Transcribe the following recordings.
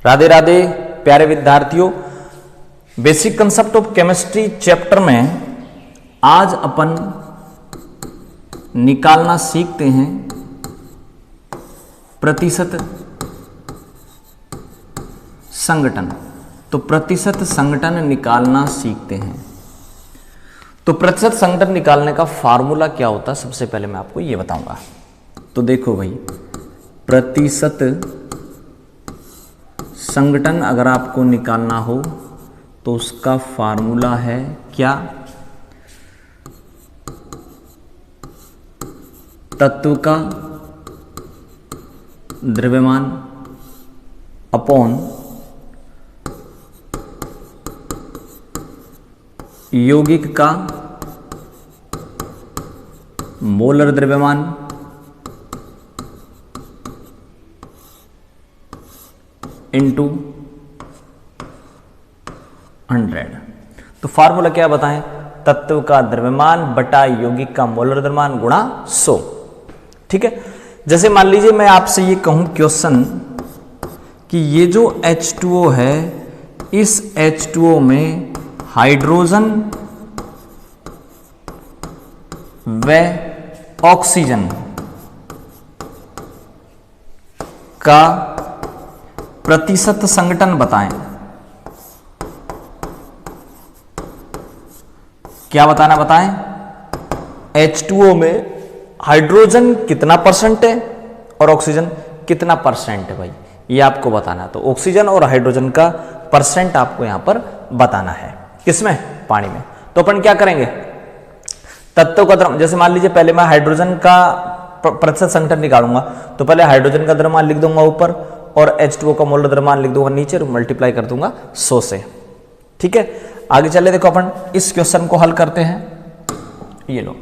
राधे राधे प्यारे विद्यार्थियों, basic concept of chemistry chapter में आज अपन निकालना सीखते हैं प्रतिशत संघटन। तो प्रतिशत संघटन निकालना सीखते हैं। तो प्रतिशत संघटन निकालने का फार्मूला क्या होता है, सबसे पहले मैं आपको ये बताऊंगा। तो देखो भाई, प्रतिशत संघटन अगर आपको निकालना हो तो उसका फार्मूला है क्या? तत्व का द्रव्यमान अपॉन यौगिक का मोलर द्रव्यमान इंटू 100। तो फार्मूला क्या बताएं? तत्व का द्रव्यमान बटा यौगिक का मोलर द्रव्यमान गुणा 100। ठीक है। जैसे मान लीजिए मैं आपसे ये कहूं क्वेश्चन कि ये जो H2O है, इस H2O में हाइड्रोजन व ऑक्सीजन का प्रतिशत संघटन बताएं। क्या बताना बताएं? H2O में हाइड्रोजन कितना परसेंट है और ऑक्सीजन कितना परसेंट है भाई, ये आपको बताना है। तो ऑक्सीजन और हाइड्रोजन का परसेंट आपको यहां पर बताना है। किसमें? पानी में। तो अपन क्या करेंगे? तत्व का द्रव्यमान, जैसे मान लीजिए पहले मैं हाइड्रोजन का प्रतिशत संघटन निकालूंगा, तो पहले हाइड्रोजन का द्रव्यमान लिख दूंगा ऊपर और H2O का मोलर द्रव्यमान लिख दूंगा नीचे, मल्टीप्लाई कर दूंगा 100 से। ठीक है। आगे चले, देखो अपन इस क्वेश्चन को हल करते हैं। ये लो,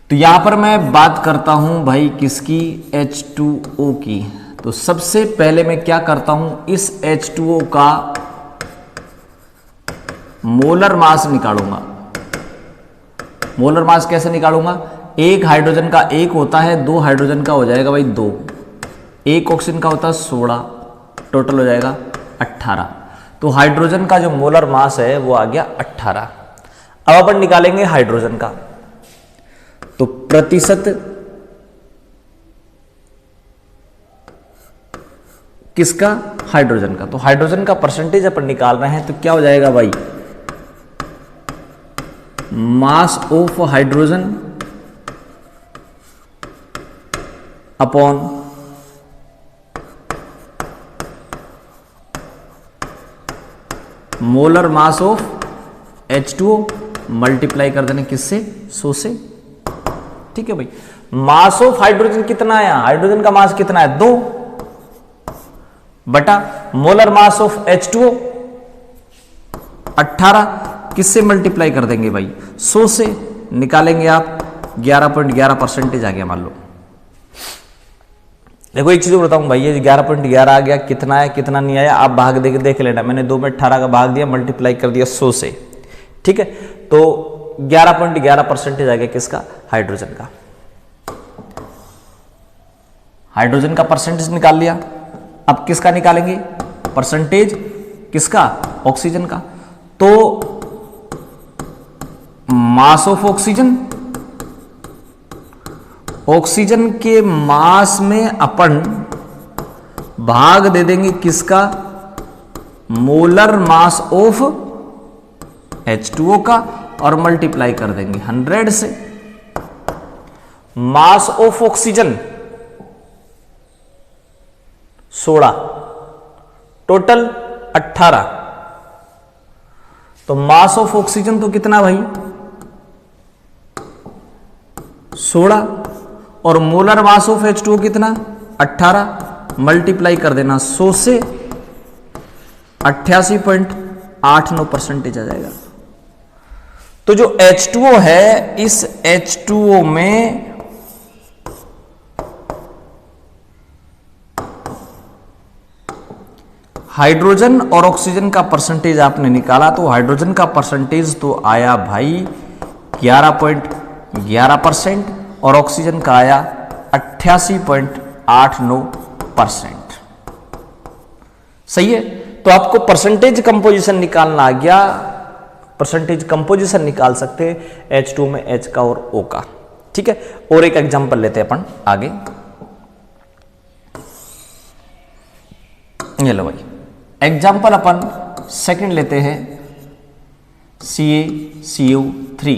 तो यहां पर मैं बात करता हूं भाई किसकी? H2O की। तो सबसे पहले मैं क्या करता हूं, इस H2O का मोलर मास निकालूंगा। मोलर मास कैसे निकालूंगा? एक हाइड्रोजन का एक होता है, दो हाइड्रोजन का हो जाएगा भाई 2, एक ऑक्सीजन का होता है 16, टोटल हो जाएगा 18। तो हाइड्रोजन का जो मोलर मास है वो आ गया 18। अब अपन निकालेंगे हाइड्रोजन का। तो प्रतिशत किसका? हाइड्रोजन का। तो हाइड्रोजन का परसेंटेज अपन निकाल रहे हैं, तो क्या हो जाएगा भाई? Mass of hydrogen upon molar mass of H2O multiply कर देने किससे? 100 से। ठीक है भाई। मास ऑफ हाइड्रोजन कितना है? हाइड्रोजन का मास कितना है? 2 बटा मोलर मास ऑफ H2O 18, किससे मल्टीप्लाई कर देंगे भाई? 100 से। निकालेंगे आप 11.11% आ गया मान लो। देखो एक चीज बताऊं भाई, ये 11.11 आ गया, कितना है कितना नहीं आया आप भाग देख लेना। मैंने 2 में 18 का भाग दिया, मल्टीप्लाई कर दिया 100 से। ठीक है। तो 11.11% आ गया किसका? हाइड्रोजन का। हाइड्रोजन का परसेंटेज निकाल लिया। अब किसका निकालेंगे? परसेंटेज किसका? ऑक्सीजन का। तो मास ऑफ ऑक्सीजन, ऑक्सीजन के मास में अपन भाग दे देंगे किसका? मोलर मास ऑफ H2O का, और मल्टीप्लाई कर देंगे 100 से। Mass of oxygen 16, total 18। तो मास ऑफ ऑक्सीजन तो कितना भाई? 16, और मोलर मास ऑफ H2O कितना? 18, मल्टीप्लाई कर देना 100 से, 88.89% आ जाएगा। तो जो H2O है, इस H2O में हाइड्रोजन और ऑक्सीजन का परसेंटेज आपने निकाला, तो हाइड्रोजन का परसेंटेज तो आया भाई 11.11% और ऑक्सीजन का आया 88.89%। सही है। तो आपको परसेंटेज कंपोजिशन निकालना आ गया, परसेंटेज कंपोजिशन निकाल सकते हैं H2 में H का और O का। ठीक है, और एक एग्जांपल लेते हैं अपन आगे। ये लो भाई, एग्जांपल अपन सेकंड लेते हैं CaCO3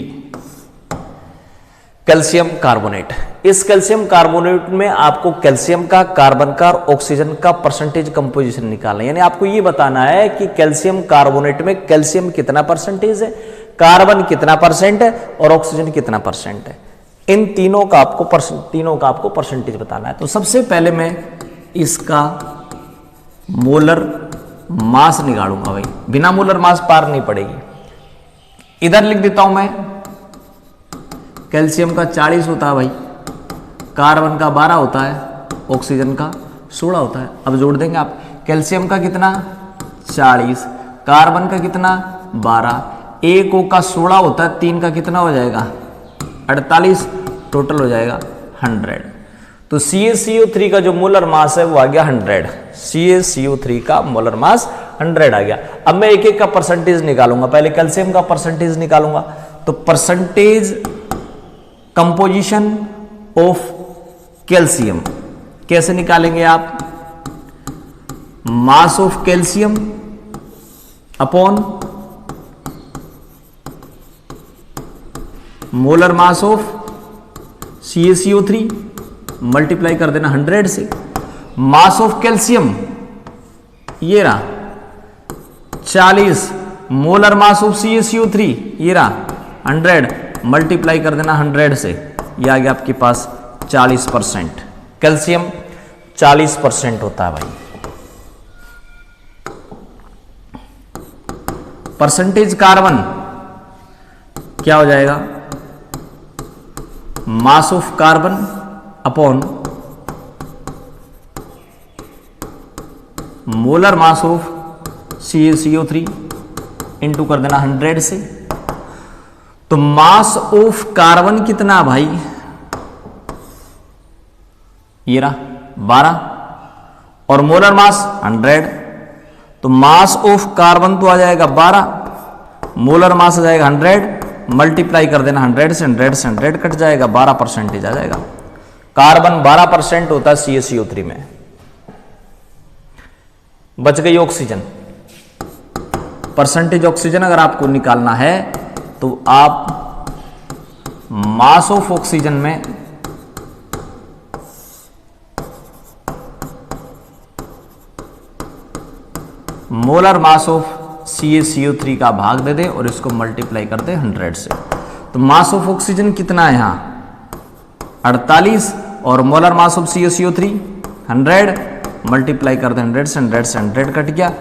कैल्शियम कार्बोनेट। इस कैल्शियम कार्बोनेट में आपको कैल्शियम का, कार्बन का और ऑक्सीजन का परसेंटेज कंपोजिशन निकालना है। यानी आपको ये बताना है कि कैल्शियम कार्बोनेट में कैल्शियम कितना परसेंटेज है, कार्बन कितना परसेंट है और ऑक्सीजन कितना परसेंट है। इन तीनों का आपको परसेंटेज बताना है। तो सबसे पहले मैं इसका मोलर मास निकालूंगा भाई, बिना मोलर मास पार नहीं पड़ेगी। इधर लिख देता हूं मैं, कैल्शियम का 40 होता है भाई, कार्बन का 12 होता है, ऑक्सीजन का 16 होता है। अब जोड़ देंगे आप, कैल्शियम का कितना 40, कार्बन का कितना 12, एक O का 16 होता है, 3 का कितना हो जाएगा 48, टोटल हो जाएगा 100। तो CaCO3 का जो मोलर मास है वो आ गया 100। CaCO3 का मोलर मास 100 आ गया। अब मैं एक एक का परसेंटेज निकालूंगा। पहले कैल्शियम का परसेंटेज निकालूंगा। तो परसेंटेज कंपोजिशन ऑफ कैल्शियम कैसे निकालेंगे आप, mass of calcium upon molar mass of CaCO3 multiply कर देना 100 से। मास ऑफ कैल्शियम ये रहा 40, मोलर मास ऑफ CaCO3 ये रहा 100, मल्टीप्लाई कर देना 100 से, ये आ गया आपके पास 40%। कैल्शियम 40% होता है भाई। परसेंटेज कार्बन क्या हो जाएगा, mass of carbon upon molar mass of CaCO3 into कर देना 100 से। तो मास ऑफ कार्बन कितना भाई, ये रहा 12 और मोलर मास 100। तो मास ऑफ कार्बन तो आ जाएगा 12, मोलर मास आ जाएगा 100, मल्टीप्लाई कर देना 100 से, 100 से 100 कट जाएगा, 12% आ जाएगा। कार्बन 12% होता है CaCO3 में। बच गई ऑक्सीजन। परसेंटेज ऑक्सीजन अगर आपको निकालना है तो आप मास ऑफ ऑक्सीजन में मोलर मास ऑफ CaCO3 का भाग दे दे और इसको मल्टीप्लाई कर दे 100 से। तो मास ऑफ ऑक्सीजन कितना है यहां 48 और molar mass of CaCO3 100, multiply कर दे 100 से, 100 से 100 कट गया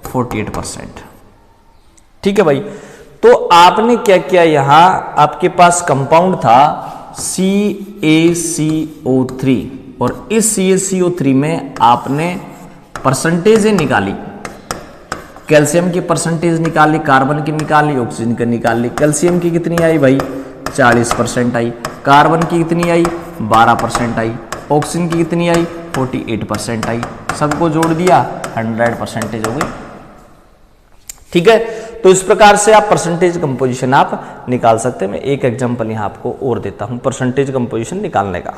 48%। ठीक है भाई। तो आपने क्या किया, यहां आपके पास कंपाउंड था CaCO3 और इस CaCO3 में आपने परसेंटेज निकाली, कैल्शियम की परसेंटेज निकाली, कार्बन की निकाली, ऑक्सीजन की निकाली। कैल्शियम की कितनी आई भाई 40% आई, कार्बन की कितनी आई 12% आई, ऑक्सीजन की कितनी आई 48% आई। सबको जोड़ दिया 100% हो गई। ठीक है, तो इस प्रकार से आप परसेंटेज कंपोजिशन आप निकाल सकते हैं। मैं एक एग्जांपल यहां आपको और देता हूं परसेंटेज कंपोजिशन निकालने का।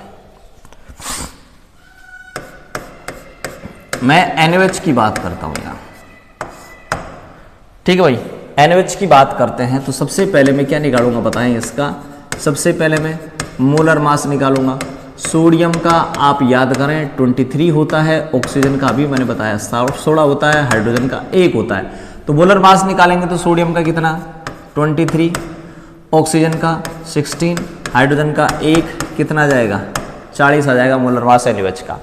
मैं NaOH की बात करता हूं यहां। ठीक है भाई, NaOH की बात करते हैं तो सबसे पहले मैं क्या निकालूंगा बताएं इसका। सबसे पहले मैं मोलर मास निकालूंगा। सोडियम का आप याद करें 23 होता है, ऑक्सीजन का भी मैंने बताया 16 होता है, हाइड्रोजन का 1 होता है। तो मोलर मास निकालेंगे तो सोडियम का कितना 23, ऑक्सीजन का 16, हाइड्रोजन का 1 कितना जाएगा 40 आ जाएगा मोलर मास NaOH का।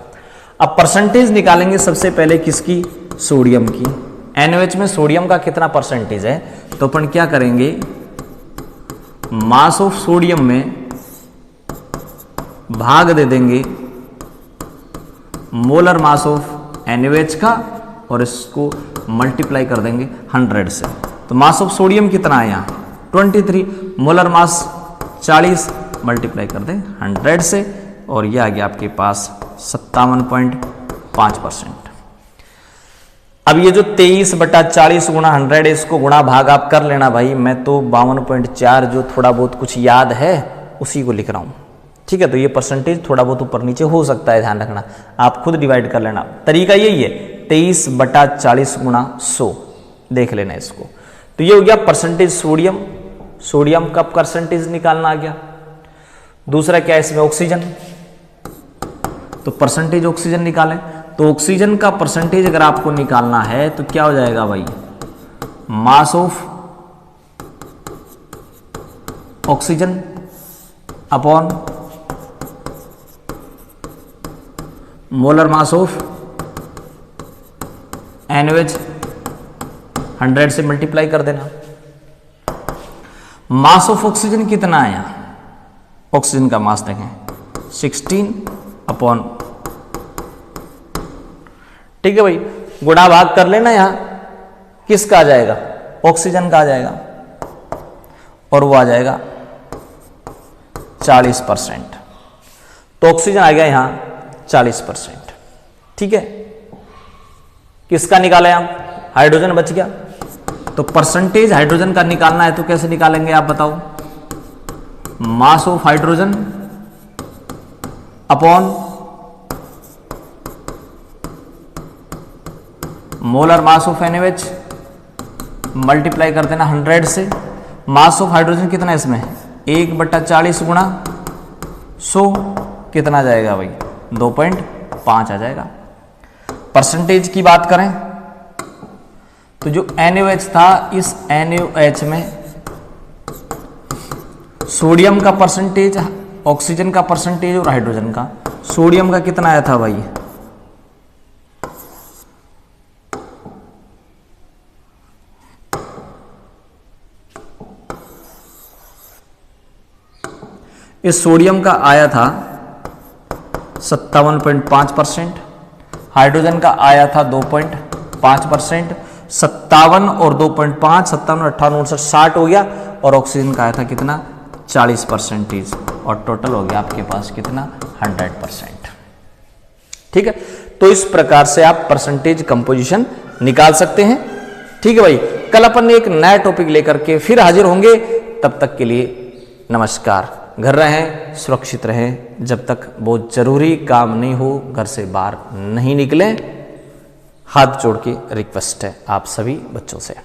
अब परसेंटेज निकालेंगे सबसे पहले किसकी, सोडियम की। NaOH में सोडियम का कितना परसेंटेज है, तो अपन क्या करेंगे मास ऑफ सोडियम में भाग दे देंगे मोलर मास ऑफ NaOH का और इसको मल्टीप्लाई कर देंगे 100 से। तो मास ऑफ सोडियम कितना है यहाँ 23, मोलर मास 40, मल्टीप्लाई कर दें 100 से और यह आ गया आपके पास 57.5%। अब ये जो 23/40 गुणा 100 इसको गुणा भाग आप कर लेना भाई, मैं तो 52.4 जो थोड़ा बहुत कुछ याद है उसी को लिख रहा हूँ, ठीक है। तो ये परसेंटेज थोड़ा बहुत ऊपर नीचे हो सकता है, ध्यान रखना, आप खुद डिवाइड कर लेना। तरीका यही है, 23/40 गुणा 100 देख लेना इसको। तो ये हो गया परसेंटेज सोडियम, सोडियम का परसेंटेज निकालना आ गया। दूसरा क्या है इसमें, ऑक्सीजन, तो परसेंटेज ऑक्सीजन निकालें। तो ऑक्सीजन का परसेंटेज अगर आपको निकालना है तो क्या हो जाएगा भाई, mass of oxygen upon molar mass of NaOH, 100 से मल्टीप्लाई कर देना। मास ऑफ ऑक्सीजन कितना आया, ऑक्सीजन का मास देखें 16 अपॉन, ठीक है भाई, गुणा भाग कर लेना। यहां किसका आ जाएगा, ऑक्सीजन का आ जाएगा, और वो आ जाएगा 40%। तो ऑक्सीजन आ गया यहां 40%, ठीक है। किसका निकालें आप, हाइड्रोजन बच गया। तो परसेंटेज हाइड्रोजन का निकालना है तो कैसे निकालेंगे आप बताओ, mass of hydrogen upon molar mass of NaOH, multiply कर देना 100 से। मास ऑफ हाइड्रोजन कितना है इसमें, 1/40 गुणा 100, कितना आ जाएगा भाई, 2.5 आ जाएगा। परसेंटेज की बात करें तो जो NaOH था, इस NaOH में सोडियम का परसेंटेज, ऑक्सीजन का परसेंटेज और हाइड्रोजन का, सोडियम का कितना आया था भाई, इस सोडियम का आया था 57.5%, हाइड्रोजन का आया था 2.5%, 57 और 2.5, 57, 58, 60 हो गया, और ऑक्सीजन का आया था कितना, 40%, और टोटल हो गया आपके पास कितना, 100%, ठीक है। तो इस प्रकार से आप परसेंटेज कंपोजिशन निकाल सकते हैं, ठीक है भाई। कल अपन एक नया टॉपिक लेकर के फिर हाजिर होंगे, तब तक के लिए नमस्कार। घर रहें, सुरक्षित रहें, जब तक बहुत जरूरी काम नहीं हो घर से बाहर नहीं निकलें। हाथ जोड़ के रिक्वेस्ट है आप सभी बच्चों से।